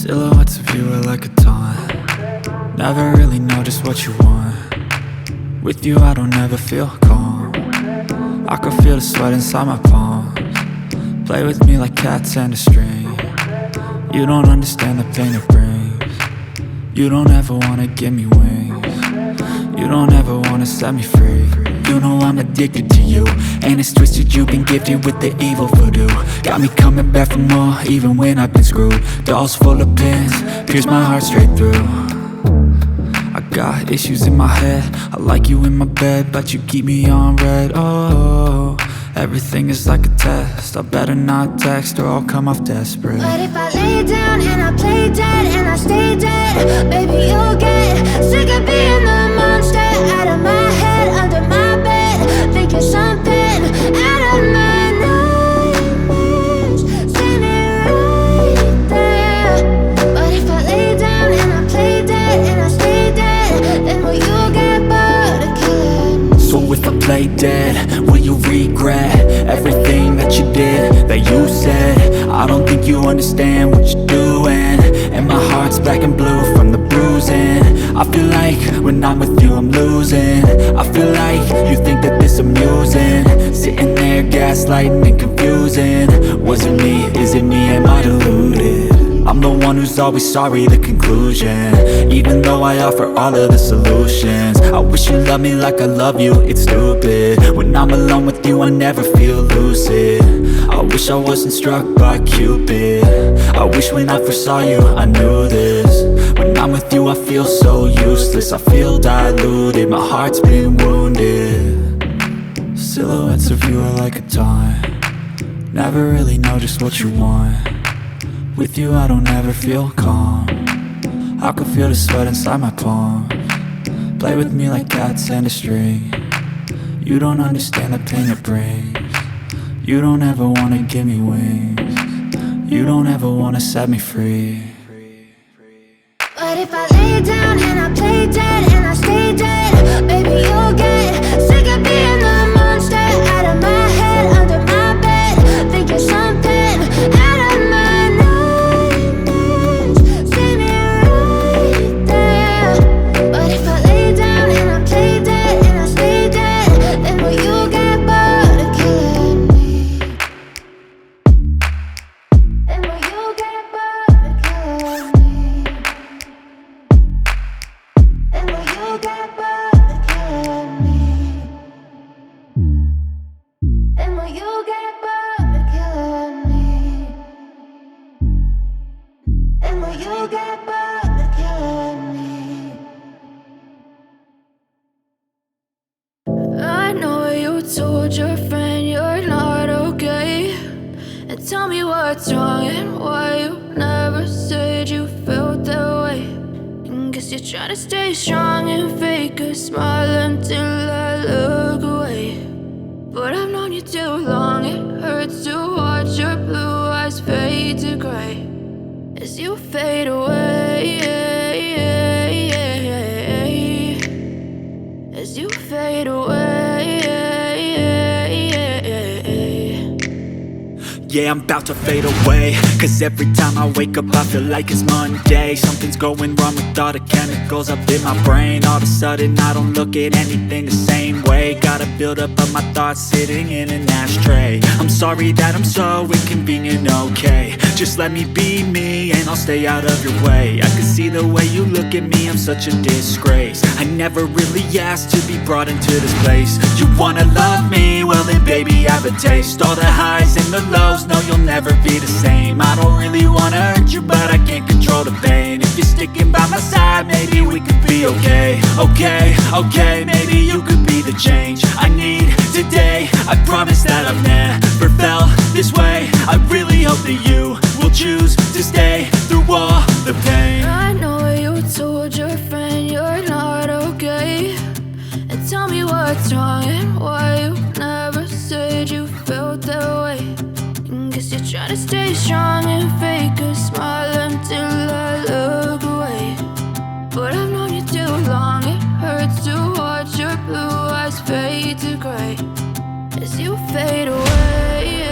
Silhouettes of you are like a taunt. Never really know just what you want. With you I don't ever feel calm. I can feel the sweat inside my palms. Play with me like cats and a string. You don't understand the pain it brings. You don't ever wanna give me wings. You don't ever wanna set me free. You know I'm addicted to you, and it's twisted, you've been gifted with the evil voodoo. Got me coming back for more, even when I've been screwed. Dolls full of pins, pierce my heart straight through. I got issues in my head, I like you in my bed, but you keep me on red. Oh, everything is like a test, I better not text or I'll come off desperate. But if I lay down and I play dead and I stay dead, baby you'll get sick of being the monster out of my head, under my bed, thinking something out of my nightmares, standing right there. But if I lay down and I play dead and I stay dead, then will you get bored of killing me? So if I play dead, will you regret everything that you did, that you said? I don't think you understand what you're doing, and my heart's black and blue from the bruising. I feel like when I'm with you I'm losing. I feel like you think that this amusing, sitting there gaslighting and confusing. Was it me? Is it me? Am I deluded? I'm the one who's always sorry, the conclusion, even though I offer all of the solutions. I wish you loved me like I love you, it's stupid. When I'm alone with you I never feel lucid. I wish I wasn't struck by Cupid. I wish when I first saw you I knew this. When I'm with you I feel so useless, I feel diluted, my heart's been wounded. Silhouettes of you are like a taunt. Never really know just what you want. With you I don't ever feel calm. I can feel the sweat inside my palms. Play with me like cats and a string. You don't understand the pain it brings. You don't ever wanna give me wings. You don't ever wanna set me free. But if I lay down and I play dead and I stay dead, baby you'll get sick of being the monster out of my head, under my bed, thinking something out of my nightmares, standing right there. But if I lay down and I play dead and I stay dead, then will you get bored of killing me? Then will you get bored of killing me? Then will you get bored of killing me? Then will you get bored of killing me? Then will you get bored of killing me? I know you told your friend you're not okay, and tell me what's wrong and why you never said you felt that way. And guess you're trying to stay strong and fake a smile until I look away. But I've known you too long, it hurts to watch your blue eyes fade to gray as you fade away, as you fade away. Yeah, I'm about to fade away, cause every time I wake up I feel like it's Monday. Something's going wrong with all the chemicals up in my brain. All of a sudden I don't look at anything the same way. Gotta build up of my thoughts sitting in an ashtray. I'm sorry that I'm so inconvenient, okay. Just let me be me and I'll stay out of your way. I can see the way you look at me, I'm such a disgrace. I never really asked to be brought into this place. You wanna love me? Well then baby I have a taste. All the highs and the lows, no you'll never be the same. I don't really wanna hurt you but I can't control the pain. If you're sticking by my side maybe we could be okay. Okay, maybe you could be the change I need today. I promise that I've never felt this way. I really hope that you will choose to stay through all the pain. I know you told your friend you're not okay, and tell me what's wrong and why you never said you felt that way. And guess you're trying to stay strong and fake a smile until I look away. But I've known you too long, it hurts to watch your blue eyes fade to gray as you fade away,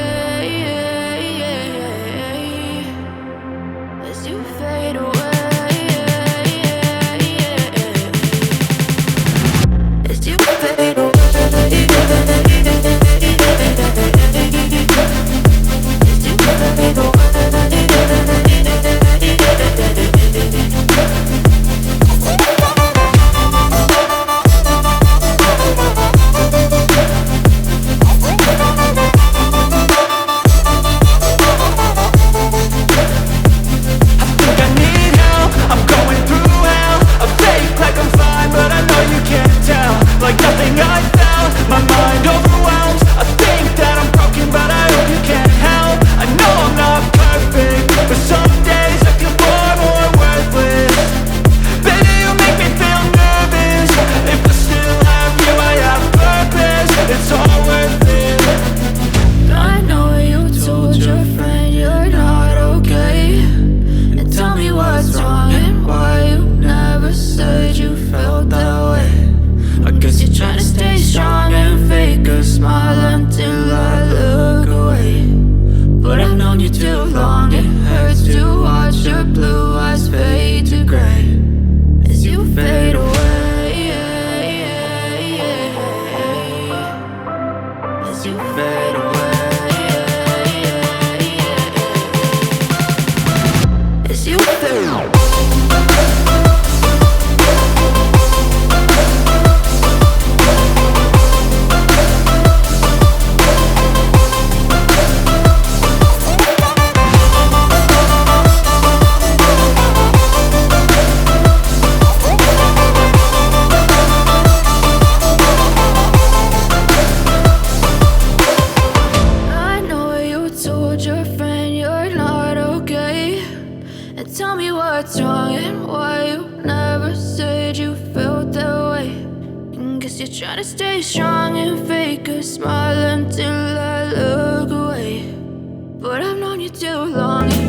as you fade tell me what's wrong and why you never said you felt that way. And guess you're trying to stay strong and fake a smile until I look away. But I've known you too long.